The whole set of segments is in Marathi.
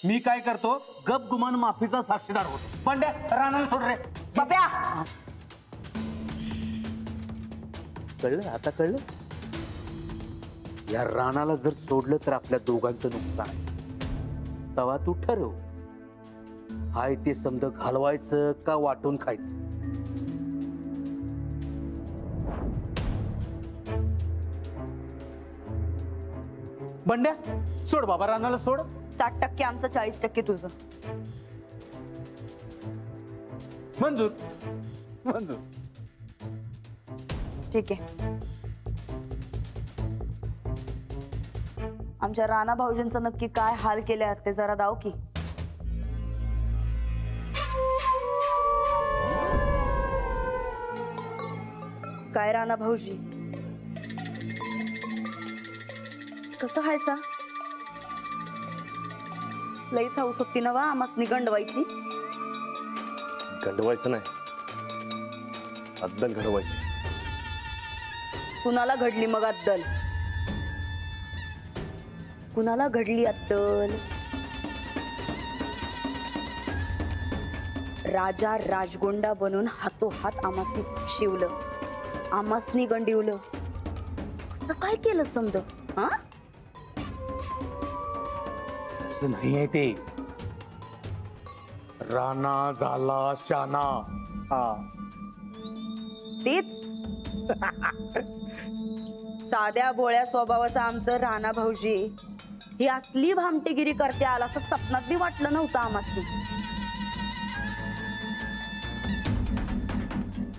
मी काय करतो गप गुमान माफीचा साक्षीदार होतो. पण रानाला सोड रे. बाप्या कळलं आता कळलं. या रानाला जर सोडलं तर आपल्या दोघांचं नुकसान. तवा तू ठरव हाय ते समज घालवायचं का वाटून खायचं. बंड्या सोड बाबा रानाला सोड. 60% आमचं 40% तुझं. मंजूर मंजूर. ठीक आहे. आमच्या राणा भाऊजींचं नक्की काय हाल केले ते जरा दाव की. काय राणा भाऊजी कसं हायसा? लईच हाऊस होती ना वा आम्हास गंडवायची. गंडवायचं नाही, अद्दल घडवायची. कुणाला घडली मग अद्दल? कुणाला घडली अद्दल? राजा राजगोंडा बनून हातोहात आमासनी शिवलं, आमासनी गंडिवलं. असं काय केलं समज? हा असं नाही आहे ते. राणा झाला शाना. हा तेच साध्या बोळ्या स्वभावाचा आमचं राणा भाऊजी ही असली भामटेगिरी करते आला असं सपनात बी वाटलं नव्हतं आम्हाला.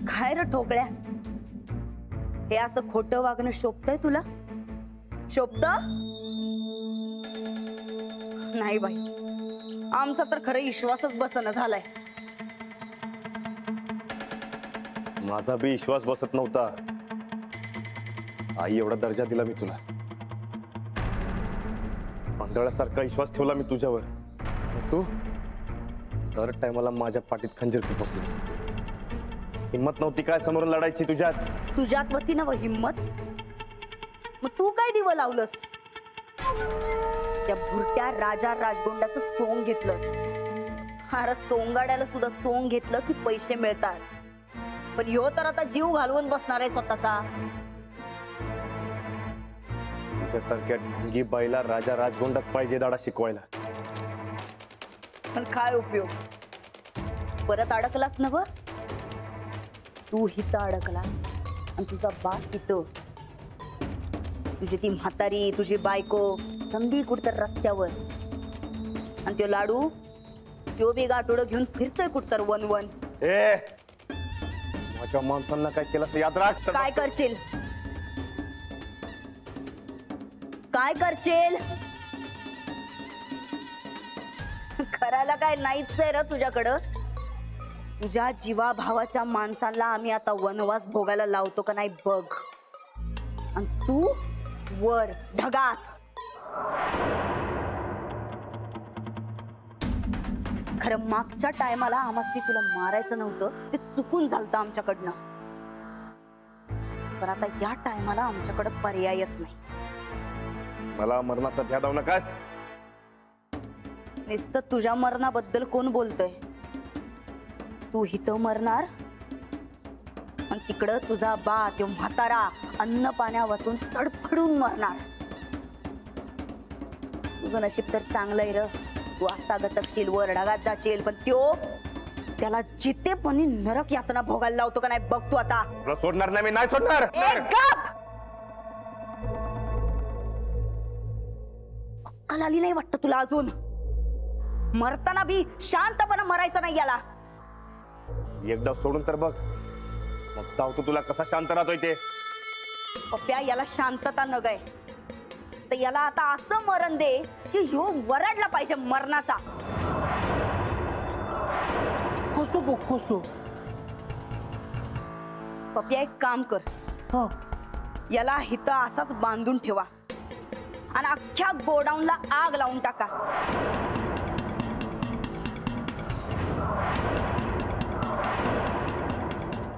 काय र ठोकळ्या, हे असं खोटं वागणं शोभतंय तुला? शोभत नाही बाई, आमचा तर खरं विश्वासच बसणं झालाय. माझा बी विश्वास बसत नव्हता. आई एवढा दर्जा दिला मी तुला, मंडळासारखा विश्वास ठेवला मी तुझ्यावर. तू दर टायमाला माझ्या पाठीत खंजीर बसलीस. हिम्मत नव्हती काय समोरून लढायची तुझ्यात? तुझ्यात होती ना हिम्मत? मग तू काय दिव लावलंस? त्या भुरट्या राजा राजगोंडाचं सोंग घेतलं. अरे सोंगाड्याला सुद्धा सोंग घेतलं की पैसे मिळतात, पण ह्यो तर आता जीव घालवून बसणार आहे स्वतःचा. तुझ्यासारख्या ढोंगी बाईला राजा राजगोंडाच पाहिजे दाडा शिकवायला. पण काय उपयोग? परत अडकलास ना व तू हित अडकला आणि तुझा बाप हित. तुझी ती म्हातारी, तुझी बायको संधी कुठतर रस्त्यावर, आणि तो लाडू तो बी गाठोडं घेऊन फिरतोय कुठतर वन वन. ए माझ्या माणसांना काय केलं याद राख. काय करशील? काय करशील? करायला काय नाहीच आहे र तुझ्याकडं. तुझ्या जीवा भावाच्या माणसांना आम्ही आता वनवास भोगायला लावतो का नाही बघ. आणि तू वर ढगात. खरं मागच्या टायमाला आम्हाला तुला मारायचं नव्हतं, ते चुकून झालतं आमच्याकडनं. पण आता या टायमाला आमच्याकडं पर्यायच नाही. मला मरणाचा भ्या दाव नकास. नुसतं तुझ्या मरणाबद्दल कोण बोलतय? तू हिथं मरणार आणि तिकडं तुझा बा तो म्हातारा अन्न पाण्या वाचून तडफडून मरणार. तुझं नशीब तर चांगलं आहे र. तू आता गतकशील, वर ढगात जाशील, पण त्याला जितेपणी नरक यातना भोगायला लावतो का नाही बघ तू आता. तुला सोडणार नाही मी, नाही सोडणार. अक्कल आली नाही वाटतं तुला अजून? मरताना बी शांतपणे मरायचं नाही याला. एकदा सोडून तर बघ, मग धावतो तुला कसा शांत राहतोय ते. पप्प्या याला शांतता नगाय, तर याला आता असं मरण दे की ह्यो वरडला पाहिजे मरणाचा. कसो बघ कसो. पप्प्या एक काम कर, याला हिथं असाच बांधून ठेवा आणि अख्ख्या गोडाऊनला आग लावून टाका.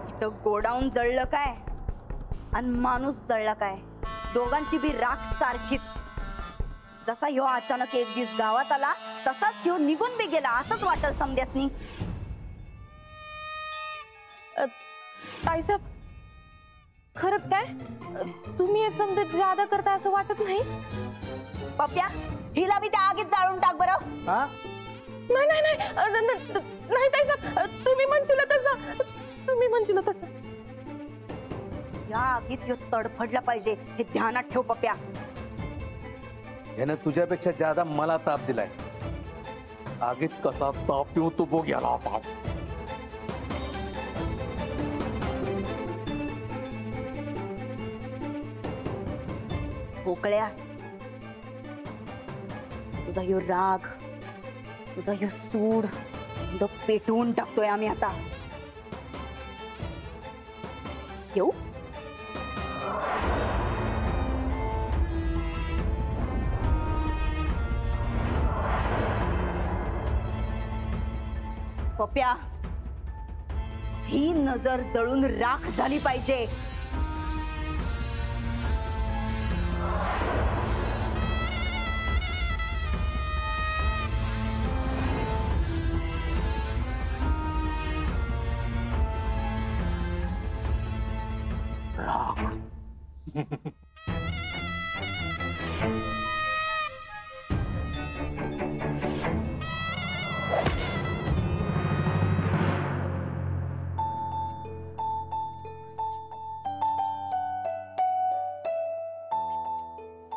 इथं गोडाऊन जळलं काय आणि माणूस जळला काय, दोघांची बी राख सारखीच. जसा ह्यो अचानक एक दिवस गावात आला तसाच ह्यो निघून बी गेला असंच वाटल समद्यासनी. ताईसाहेब खरंच काय तुम्ही हे समजा जादा करता असं वाटत नाही. पप्प्या हिला बी त्या आगीत जाळून टाक बरं. नाही नाही नाही नाही ताईसाहेब तुम्ही म्हणशील तसं तुम्ही म्हणशील तसं. या आगीत ह्यो तडफडला पाहिजे हे ध्यानात ठेव पप्प्या. यानं तुझ्यापेक्षा ज्यादा मला ताप दिलाय. आगीत कसा ताप येऊ तो बघ याला आता. पोकळ्या तुझा ह्यो राग तुझा ह्यो सूड तो पेटवून टाकतोय आम्ही आता. येऊ पप्प्या ही नजर जळून राख झाली पाहिजे.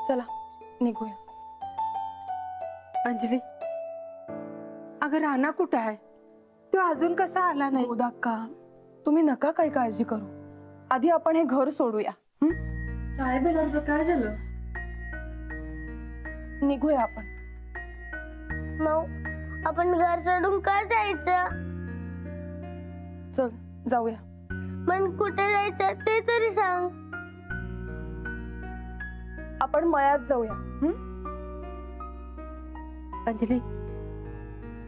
चला निघूया. अंजली अगं राणा कुठं आहे? तो अजून कसा आला नाही? का तुम्ही नका काही काळजी करू. आधी आपण हे घर सोडूया. काय बेलाचं काय झालं? निघूया आपण. मग आपण घर सोडून का जायचं? चल जाऊया. पण कुठे जायचं ते तरी सांग. आपण मळ्यात जाऊया. अंजली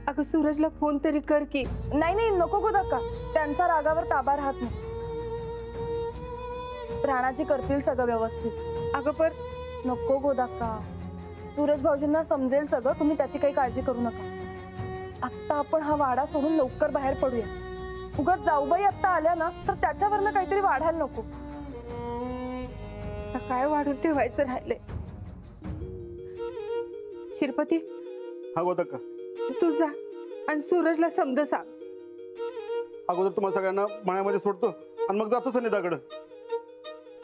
अगं सूरजला फोन तरी कर की. नाही नाही नको गोदाक्का. त्यांचा रागावर ताबा राहत नाही. प्राणाची करतील सगळं व्यवस्थित. अगं पर नको गोदाक्का. सूरज भाऊजींना समजेल सगळं. तुम्ही त्याची काही काळजी करू नका. आत्ता आपण हा वाडा सोडून लवकर बाहेर पडूया. उगाच जाऊबाई आत्ता आल्या ना तर त्याच्यावरनं काहीतरी वाढायला नको. काय वाढून ठेवायचं राहिलंय? शिरपती अगोदर का तू जा आणि सूरजला समज सांग. अगोदर तुम्हाला सगळ्यांना मळ्यामध्ये सोडतो आणि मग जातो सनिधाकडं.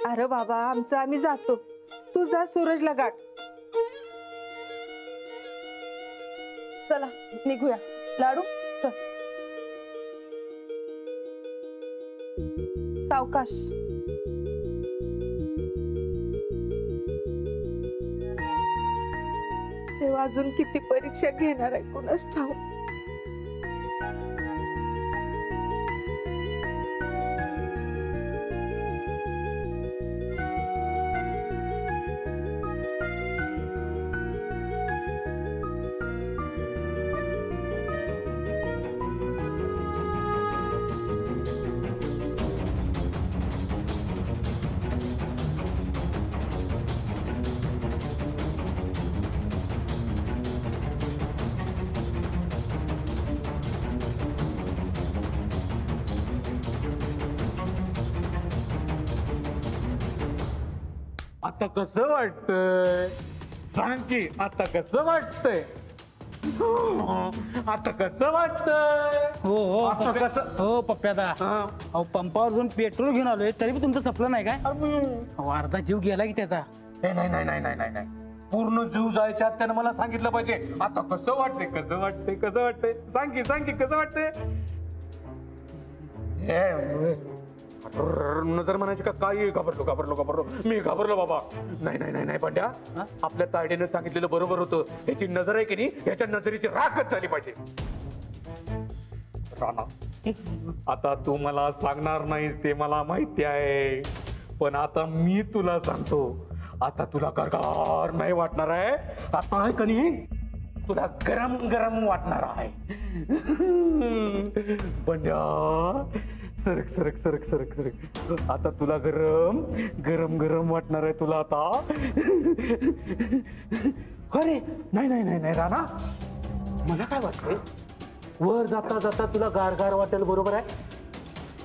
अरे बाबा आमचं आम्ही जातो. तू जा सूरजला गाठ. चला निघूया. लाडू चल. सावकाश. तेव्हा अजून किती परीक्षा घेणार आहे कोणास ठाऊक. आता कसं वाटतंय सांग की. आता कसं वाटतंय? आता कसं वाटतंय? हो हो आता कसं? हो पप्प्यादा अहो पंपावर जाऊन पेट्रोल घेऊन आलोय तरी पण तुमचं सपलं नाही काय? अहो अर्धा जीव गेला की त्याचा. नाही नाही नाही नाही नाही नाही पूर्ण जीव जायच्या आत त्यानं मला सांगितलं पाहिजे. आता कसं वाटतंय कसं वाटतंय कसं वाटतंय सांग की कसं वाटतंय? नजर म्हणायची का? काय घाबरलो मी घाबरलो बाबा. नाही नाही नाही नाही पांड्या. आपल्या तायडीनं सांगितलेलं बरोबर होतं. याची नजर आहे की नाही याच्या नजरेची राखच झाली पाहिजे. राणा आता तू मला सांगणार नाहीस ते मला माहिती आहे. पण आता मी तुला सांगतो. आता तुला गार नाही वाटणार आहे. आता आहे का नाही तुला गरम गरम वाटणार आहे. बंड्या सरक सरक सरक सरक सरक. आता तुला गरम गरम गरम वाटणार आहे तुला आता. अरे नाही नाही नाही नाही राणा, मला काय वाटतंय वर जाता जाता तुला गारगार वाटेल, बरोबर आहे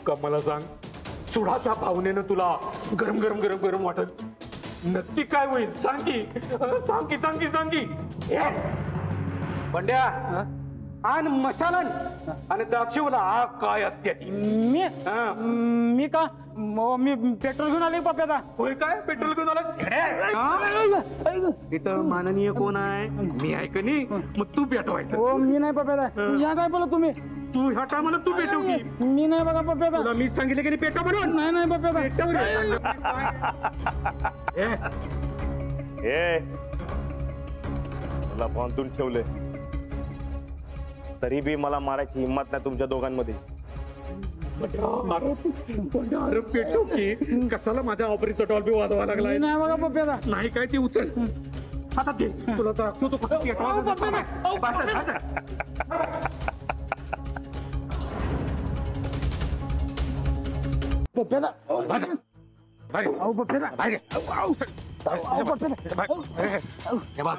का? मला सांग, सुडाच्या भावनेनं तुला गरम गरम गरम गरम वाटत नक्की काय होईल? सांग की सांग की सांग की सांग की. बंड्या आण मशालन आणि दाखवला आग काय असते ती. मी का मी पेट्रोल घेऊन आले पप्प्याचा. होय काय? पेट्रोल घेऊन आलास? इथं माननीय कोण आहे? मी आहे का नाही? मग तू पेटवायचं. हो मी नाही पप्प्याचा. या काय बोला तुम्ही? तू ह्या टायमाला तू पेटव की. मी नाही बघा पप्प्याचा. तुला मी सांगितलं की नाही पेटव म्हणून? नाही नाही पप्प्याचा. पेटव रे. ए तुला बांधून ठेवले तरी बी मला मारायची हिंमत नाही तुमच्या दोघांमध्ये. अरे पेटव की. कशाला माझ्या ऑपरेचा डॉल बी वाजवा लागलाय? नाही बघा पप्प्याचा. नाही काय ते उचल हातात दे. तुला तर तू पप्प्याचा. अहो पप्प्याचा हे बघ,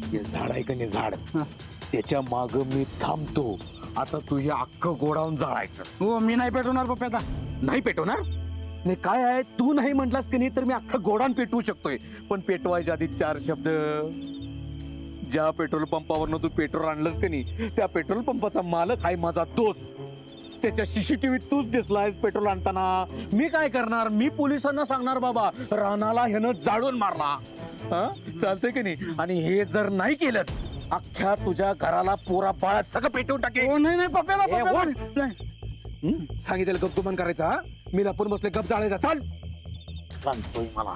हे झाड आहे का नाही झाड, त्याच्या माग मी थांबतो. आता तू हे अख्खं गोडाऊन जाळायचं. हो मी नाही पेटवणार पप्प्याचा. नाही पेटवणार? नाही काय आहे, तू नाही म्हटलास की नाही तर मी अख्खं गोडाऊन पेटवू शकतोय. पण पेटवायच्या आधी 4 शब्द. ज्या पेट्रोल पंपावरनं तू पेट्रोल आणलंस की नाही त्या पेट्रोल पंपाचा मालक आहे माझा दोस्त. त्याच्या सीसीटीव्हीत तूच दिसलायस पेट्रोल आणताना. मी काय करणार? मी पोलिसांना सांगणार बाबा रानाला ह्यानं जाळून मारला. चालतंय की नाही? आणि हे जर नाही केलंस अख्ख्या तुझ्या घराला पोरा पाळत सगळं पेटवून टाके. हो नाही नाही पप्प्याचा. सांगितलं गप गुमान करायचा. मी लपून बसले गप जाळायचा. चाल सांगतोय मला.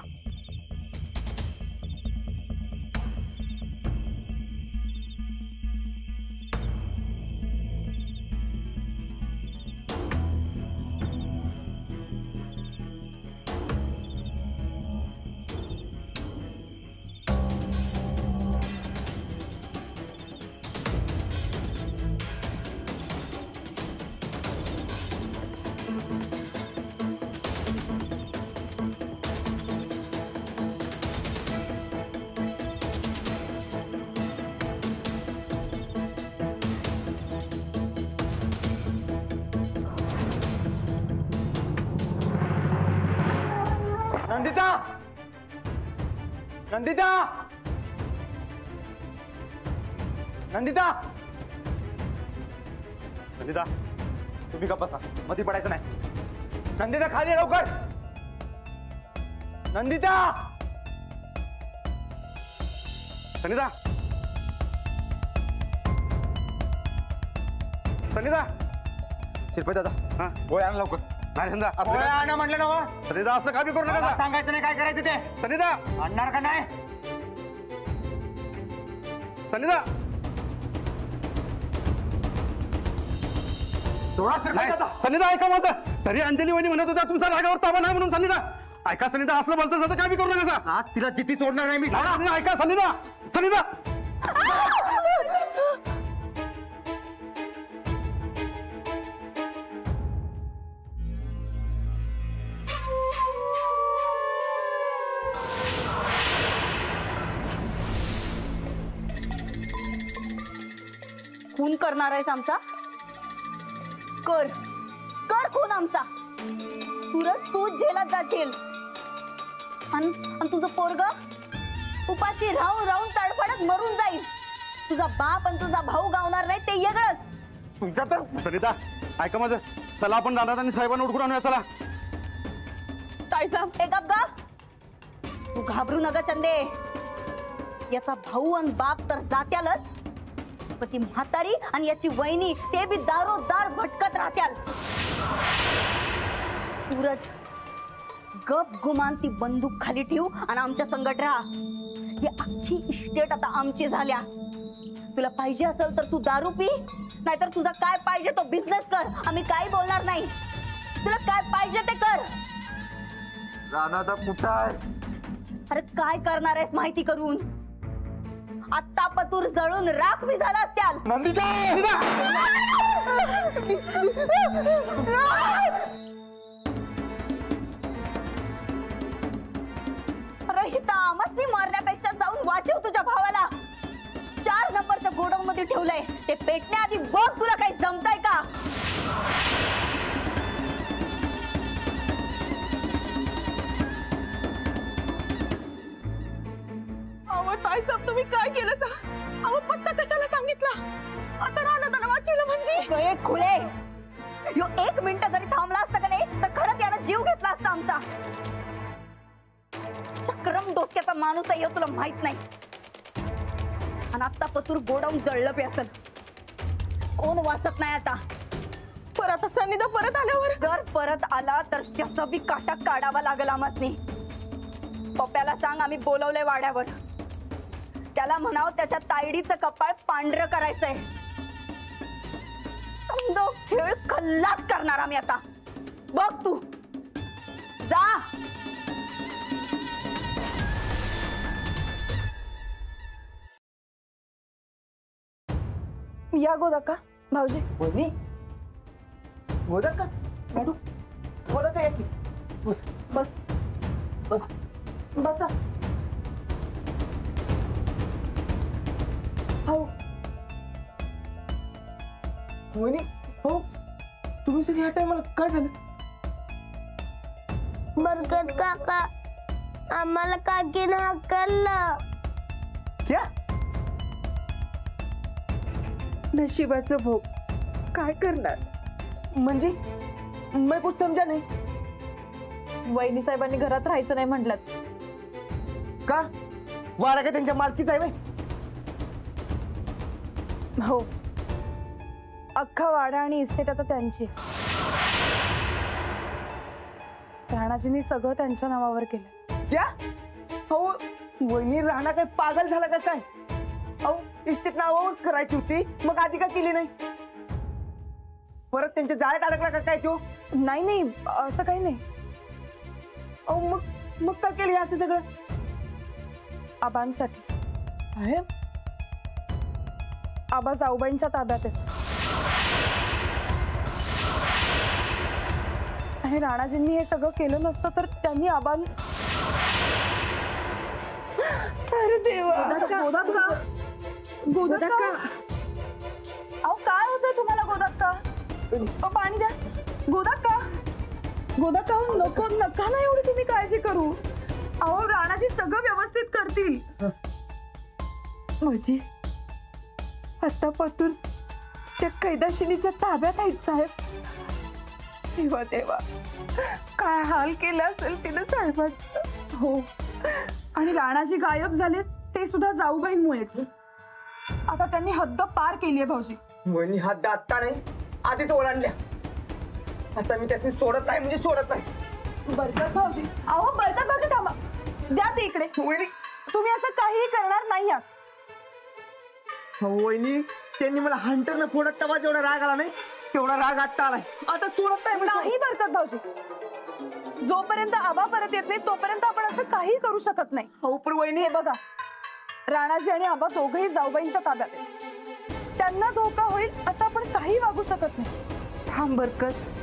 नंदिता, नंदिता, नंदिता, नंदिता, तुम्ही का बसा, मध्ये पडायचं नाही. नंदिता खाली आहे, लवकर. नंदिता, संगीता, संगीता, शिरपत दादा, हा गोळ्या आण लवकर. नाही संदा, आपल्याला म्हटलं ना संगीता, असं का बी करू नका. सांगायचं नाही काय करायचं ते. संगीता आणणार का नाही? संगीता संगीता ऐका माझं. तरी अंजली वहिनी म्हणत होता तुमचा रागावर ताबा नाही म्हणून. संगीता ऐका, संगीता असलं बोलतं जातं काय बी करू नका. आज तिला जिती सोडणार नाही मी. ऐका संगीता, संगीता. खून करणार आहेस आमचा? कर कर खून आमचा. तूच जेलात जाशील. आणि तुझं पोरग उपाशी राहून राहून तडफडत मरून जाईल. तुझा बाप आणि तुझा भाऊ गावणार नाही ते वेगळंच. तुमच्या तर संगीता ऐका माझं. चला आपण दादा साहेबांना उडकून आणूया. चला. काय सांग? एक गप्पा. तू घाबरू नका चंदे. याचा भाऊ आणि बाप तर जात्यालच. पण ती म्हातारी आणि याची वहिनी ते बी दारोदार भटकत राहत्याल. सूरज गप गुमान ती बंदूक खाली ठेवू आणि आमच्या संगट राहा. ही अख्खी इस्टेट आता आमची झाल्या. तुला पाहिजे असेल तर तू दारू पी, नाहीतर तुझा काय पाहिजे तो बिझनेस कर. आम्ही काही बोलणार नाही. तुला काय पाहिजे ते कर. राणा कुठं आहे? अरे काय करणार आहेस माहिती करून? आत्ता पतूर जळून राख बी झाला त्याल. अरे हित इथं आमसनी मारण्यापेक्षा जाऊन वाचव तुझ्या भावाला. 4 नंबरच्या गोडाऊन मध्ये ठेवलंय, ते पेटण्याआधी बघ तुला काही जमतंय का. अहो ताईसाहेब तुम्ही काय केलं सा? अहो पत्ता कशाला सांगितला? आता रानात वाचवलं म्हणजे एक खुले यो 1 मिनिट जरी थांबला असता का नाही तर खरंच यानं जीव घेतला असता आमचा. चक्रम डोक्याचा माणूस आहे तुला माहित नाही. आणि आता पतूर गोडाऊन जळलं पे असेल, कोण वाचत नाही आता. पर आता सनिदा परत आल्यावर जर परत आला तर त्याचा बी काटा काढावा लागेल आम्हासनी. पप्प्याला सांग आम्ही बोलवलंय वाड्यावर. त्याला म्हणाव त्याच्या तायडीचं कपाळ पांढरं करायचंय. समजा खेळ खल्लास करणार आम्ही आता. बघ तू जा. या गोदाका भाऊजी. वहिनी गोदा का मॅडू गोदा का याकी बस बस बस बसा. हो वहिनी हो तुम्ही सगळी ह्या टायमाला काय झालं? बरकत काका आम्हाला काकीनं हकललं. क्या नशिबाचं भोग काय करणार. म्हणजे मैं कुछ समजा नाही. वहिनी साहेबांनी घरात राहायचं नाही म्हटलं. का वाडा का त्यांच्या मालकीचा आहे? हो अख्खा वाडा आणि इस्टेट आता त्यांची. राणाजींनी सगळं त्यांच्या नावावर केलं. क्या हो वहिनी राणा काय पागल झाला का काय? अहो इस्टेट नावावरच करायची होती, मग आधी का केली नाही? परत त्यांच्या जाळ्यात अडकला का काय तो? नाही नाही असं काही नाही. अहो मग मग का केली असं सगळं? आबांसाठी. साहेब आबा जाऊबाईंच्या ताब्यात आहेत. आणि राणाजींनी हे सगळं केलं नसतं तर त्यांनी आबां. अरे देवा. गोदाक्का अहो काय होतंय तुम्हाला गोदाक्का? पाणी द्या. गोदाक्का गोदाक्का नको नका ना एवढी तुम्ही काळजी करू. अहो राणाजी सगळं व्यवस्थित करतील. म्हणजे आता पतूर त्या कैदाशिनीच्या ताब्यात आहेत साहेब. देवा देवा काय हाल केला असेल तिनं साहेबांचं. हो आणि राणाजी गायब झाले ते सुद्धा जाऊबाईंमुळेच. आता त्यांनी हद्द पार केलीये भाऊजी. वहिनी हात आत्ता नाही आधीच ओलांडल्या. आता मी त्याची सोडत नाही म्हणजे सोडत नाही. बरकत भाऊजी अहो बरकत भाऊजी थांबा. द्या ते इकडे. वहिनी तुम्ही असं काहीही करणार नाही आहात. वहिनी त्यांनी मला हंटरनं फोडत तेव्हा जेवढा राग आला नाही तेवढा राग आत्ता आलाय. आता सोडत नाही म्हणजे नाही बरकत भाऊजी. जोपर्यंत आबा परत येत नाही तोपर्यंत आपण असं काही करू शकत नाही. हो पण वहिनी हे बघा राणाजी आणि आबा दोघंही जाऊबाईंच्या ताब्यात आहेत. त्यांना धोका होईल असं आपण काही वागू शकत नाही. थांब बरकत.